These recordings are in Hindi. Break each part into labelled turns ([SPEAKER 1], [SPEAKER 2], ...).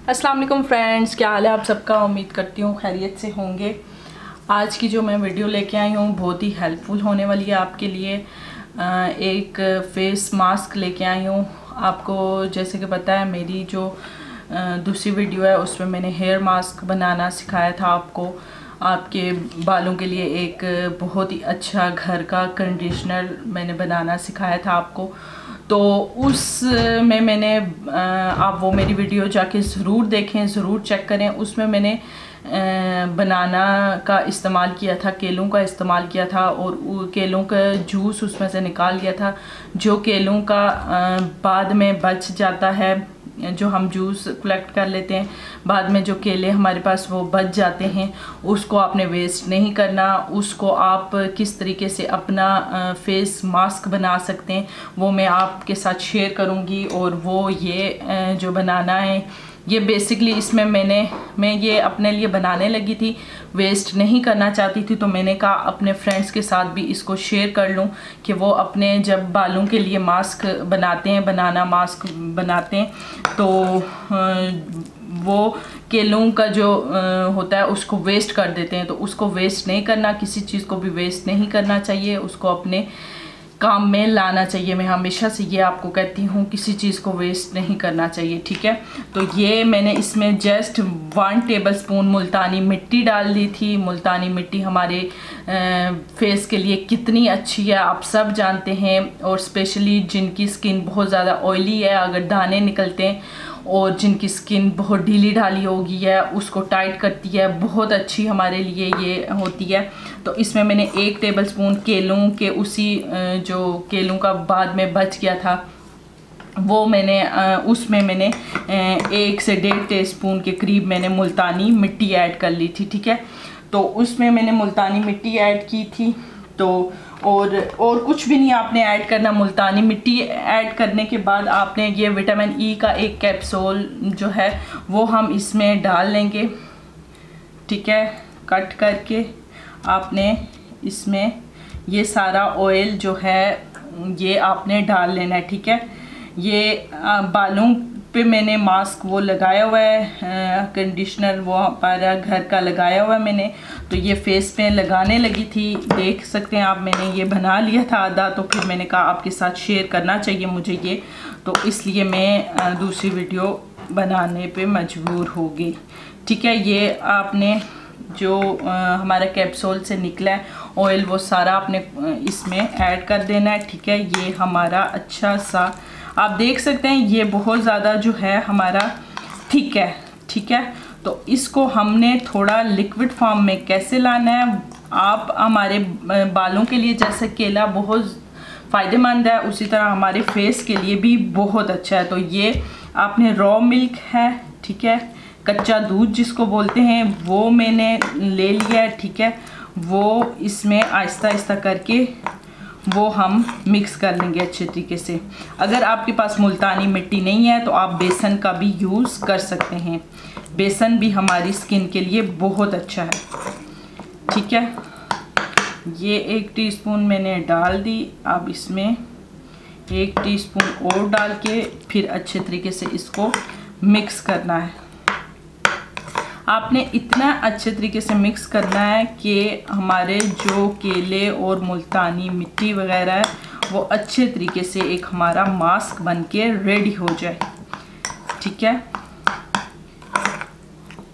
[SPEAKER 1] अस्सलाम वालेकुम फ्रेंड्स, क्या हाल है आप सबका। उम्मीद करती हूँ खैरियत से होंगे। आज की जो मैं वीडियो लेके आई हूँ बहुत ही हेल्पफुल होने वाली है आपके लिए। एक फेस मास्क लेके आई हूँ। आपको जैसे कि पता है मेरी जो दूसरी वीडियो है उसमें मैंने हेयर मास्क बनाना सिखाया था आपको। आपके बालों के लिए एक बहुत ही अच्छा घर का कंडीशनर मैंने बनाना सिखाया था आपको। तो उस में मैंने आप वो मेरी वीडियो जाके ज़रूर देखें, ज़रूर चेक करें। उसमें मैंने बनाना का इस्तेमाल किया था, केलों का इस्तेमाल किया था और केलों का जूस उसमें से निकाल लिया था। जो केलों का बाद में बच जाता है, जो हम जूस कलेक्ट कर लेते हैं, बाद में जो केले हमारे पास वो बच जाते हैं, उसको आपने वेस्ट नहीं करना। उसको आप किस तरीके से अपना फेस मास्क बना सकते हैं वो मैं आपके साथ शेयर करूंगी। और वो ये जो बनाना है, ये बेसिकली इसमें मैं ये अपने लिए बनाने लगी थी, वेस्ट नहीं करना चाहती थी। तो मैंने कहा अपने फ्रेंड्स के साथ भी इसको शेयर कर लूँ कि वो अपने जब बालों के लिए मास्क बनाते हैं, बनाना मास्क बनाते हैं, तो वो केलों का जो होता है उसको वेस्ट कर देते हैं। तो उसको वेस्ट नहीं करना, किसी चीज़ को भी वेस्ट नहीं करना चाहिए, उसको अपने काम में लाना चाहिए। मैं हमेशा से ये आपको कहती हूँ, किसी चीज़ को वेस्ट नहीं करना चाहिए, ठीक है। तो ये मैंने इसमें जस्ट 1 टेबलस्पून मुल्तानी मिट्टी डाल दी थी। मुल्तानी मिट्टी हमारे फेस के लिए कितनी अच्छी है आप सब जानते हैं, और स्पेशली जिनकी स्किन बहुत ज़्यादा ऑयली है, अगर दाने निकलते हैं, और जिनकी स्किन बहुत ढीली ढाली होगी है, उसको टाइट करती है, बहुत अच्छी हमारे लिए ये होती है। तो इसमें मैंने 1 टेबलस्पून केलों के उसी जो केलों का बाद में बच गया था वो मैंने उसमें मैंने 1 से 1.5 टीस्पून के करीब मैंने मुल्तानी मिट्टी ऐड कर ली थी, ठीक है। तो उसमें मैंने मुल्तानी मिट्टी ऐड की थी। तो और कुछ भी नहीं आपने ऐड करना। मुल्तानी मिट्टी ऐड करने के बाद आपने ये विटामिन ई का एक कैप्सूल जो है वो हम इसमें डाल लेंगे, ठीक है। कट करके आपने इसमें ये सारा ऑयल जो है ये आपने डाल लेना है, ठीक है। ये बालों पे मैंने मास्क वो लगाया हुआ है, कंडीशनर वो हमारा घर का लगाया हुआ है मैंने। तो ये फेस पे लगाने लगी थी, देख सकते हैं आप। मैंने ये बना लिया था आधा, तो फिर मैंने कहा आपके साथ शेयर करना चाहिए मुझे ये, तो इसलिए मैं दूसरी वीडियो बनाने पे मजबूर हो गई, ठीक है। ये आपने जो हमारा कैप्सूल से निकला है ऑयल वो सारा आपने इसमें ऐड कर देना है, ठीक है। ये हमारा अच्छा सा आप देख सकते हैं ये बहुत ज़्यादा जो है हमारा थिक है, ठीक है। तो इसको हमने थोड़ा लिक्विड फॉर्म में कैसे लाना है, आप हमारे बालों के लिए जैसे केला बहुत फ़ायदेमंद है, उसी तरह हमारे फेस के लिए भी बहुत अच्छा है। तो ये आपने रॉ मिल्क है, ठीक है, कच्चा दूध जिसको बोलते हैं, वो मैंने ले लिया है, ठीक है। वो इसमें आहिस्ता आहिस्ता करके वो हम मिक्स कर लेंगे अच्छे तरीके से। अगर आपके पास मुल्तानी मिट्टी नहीं है तो आप बेसन का भी यूज़ कर सकते हैं। बेसन भी हमारी स्किन के लिए बहुत अच्छा है, ठीक है। ये 1 टीस्पून मैंने डाल दी। अब इसमें 1 टीस्पून और डाल के फिर अच्छे तरीके से इसको मिक्स करना है। आपने इतना अच्छे तरीके से मिक्स करना है कि हमारे जो केले और मुल्तानी मिट्टी वगैरह है वो अच्छे तरीके से एक हमारा मास्क बन के रेडी हो जाए, ठीक है।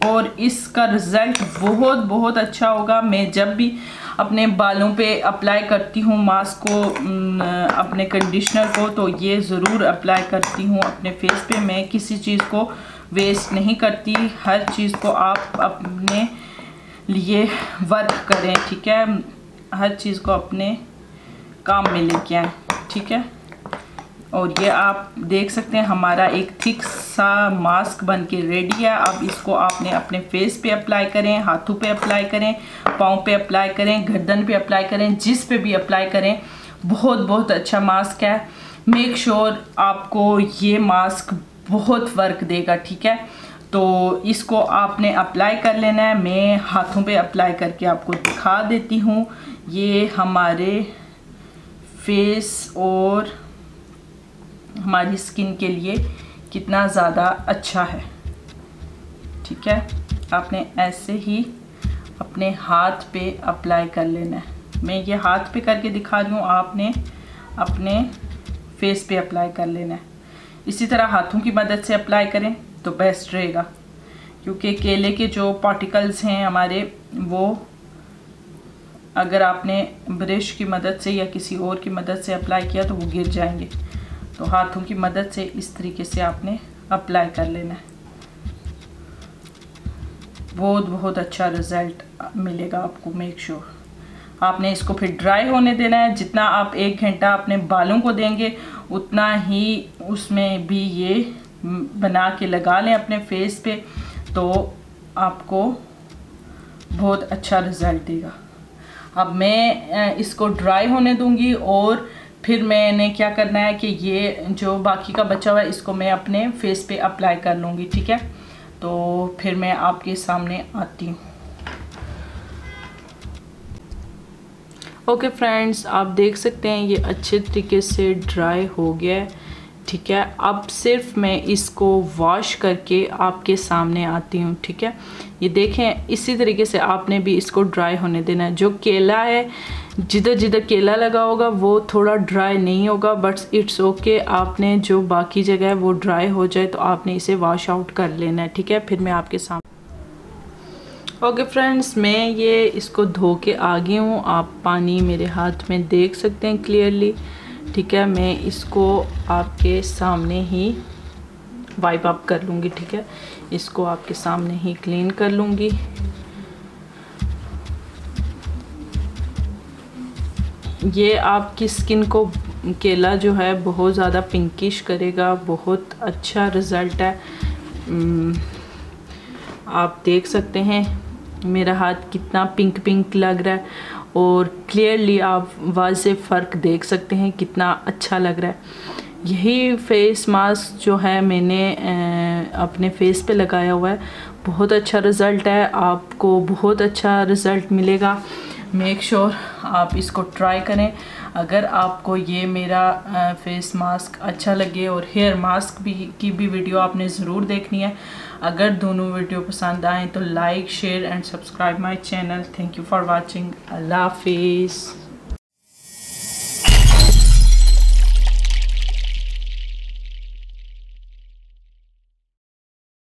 [SPEAKER 1] और इसका रिज़ल्ट बहुत बहुत अच्छा होगा। मैं जब भी अपने बालों पे अप्लाई करती हूँ मास्क को, अपने कंडीशनर को, तो ये ज़रूर अप्लाई करती हूँ अपने फेस पे। मैं किसी चीज़ को वेस्ट नहीं करती, हर चीज़ को आप अपने लिए वर्क करें, ठीक है। हर चीज़ को अपने काम में लेके आएँ, ठीक है। और ये आप देख सकते हैं हमारा एक थिक सा मास्क बन के रेडी है। अब इसको आपने अपने फेस पे अप्लाई करें, हाथों पे अप्लाई करें, पाँव पे अप्लाई करें, गर्दन पे अप्लाई करें, जिस पे भी अप्लाई करें। बहुत बहुत अच्छा मास्क है। मेक श्योर आपको ये मास्क बहुत वर्क देगा, ठीक है। तो इसको आपने अप्लाई कर लेना है। मैं हाथों पे अप्लाई करके आपको दिखा देती हूँ ये हमारे फेस और हमारी स्किन के लिए कितना ज़्यादा अच्छा है। ठीक है, आपने ऐसे ही अपने हाथ पे अप्लाई कर लेना है। मैं ये हाथ पे करके दिखा रही हूँ, आपने अपने फेस पे अप्लाई कर लेना है। इसी तरह हाथों की मदद से अप्लाई करें तो बेस्ट रहेगा, क्योंकि केले के जो पार्टिकल्स हैं हमारे, वो अगर आपने ब्रश की मदद से या किसी और की मदद से अप्लाई किया तो वो गिर जाएंगे। तो हाथों की मदद से इस तरीके से आपने अप्लाई कर लेना है। बहुत अच्छा रिज़ल्ट मिलेगा आपको। मेक श्योर आपने इसको फिर ड्राई होने देना है। जितना आप 1 घंटा अपने बालों को देंगे उतना ही उसमें भी ये बना के लगा लें अपने फेस पे, तो आपको बहुत अच्छा रिज़ल्ट देगा। अब मैं इसको ड्राई होने दूंगी और फिर मैंने क्या करना है कि ये जो बाकी का बचा हुआ है इसको मैं अपने फेस पे अप्लाई कर लूँगी। ठीक है, तो फिर मैं आपके सामने आती हूँ। ओके फ्रेंड्स, आप देख सकते हैं ये अच्छे तरीके से ड्राई हो गया है। ठीक है, अब सिर्फ मैं इसको वॉश करके आपके सामने आती हूँ। ठीक है, ये देखें, इसी तरीके से आपने भी इसको ड्राई होने देना है। जो केला है, जिधर जिधर केला लगा होगा वो थोड़ा ड्राई नहीं होगा, बट इट्स ओके। आपने जो बाकी जगह है वो ड्राई हो जाए तो आपने इसे वॉश आउट कर लेना है। ठीक है, फिर मैं आपके सामने। ओके फ्रेंड्स, मैं ये इसको धो के आ गई हूँ। आप पानी मेरे हाथ में देख सकते हैं क्लियरली। ठीक है, मैं इसको आपके सामने ही वाइप अप कर लूँगी। ठीक है, इसको आपके सामने ही क्लीन कर लूँगी। ये आपकी स्किन को, केला जो है बहुत ज़्यादा पिंकिश करेगा। बहुत अच्छा रिज़ल्ट है। आप देख सकते हैं मेरा हाथ कितना पिंक पिंक लग रहा है और क्लियरली आप वाज़े फ़र्क देख सकते हैं कितना अच्छा लग रहा है। यही फेस मास्क जो है मैंने अपने फेस पे लगाया हुआ है। बहुत अच्छा रिज़ल्ट है, आपको बहुत अच्छा रिज़ल्ट मिलेगा। मेक श्योर आप इसको ट्राई करें। अगर आपको ये मेरा फेस मास्क अच्छा लगे और हेयर मास्क की भी वीडियो आपने ज़रूर देखनी है। अगर दोनों वीडियो पसंद आए तो like, share and subscribe my channel. Thank you for watching. अल्लाह हाफिज़।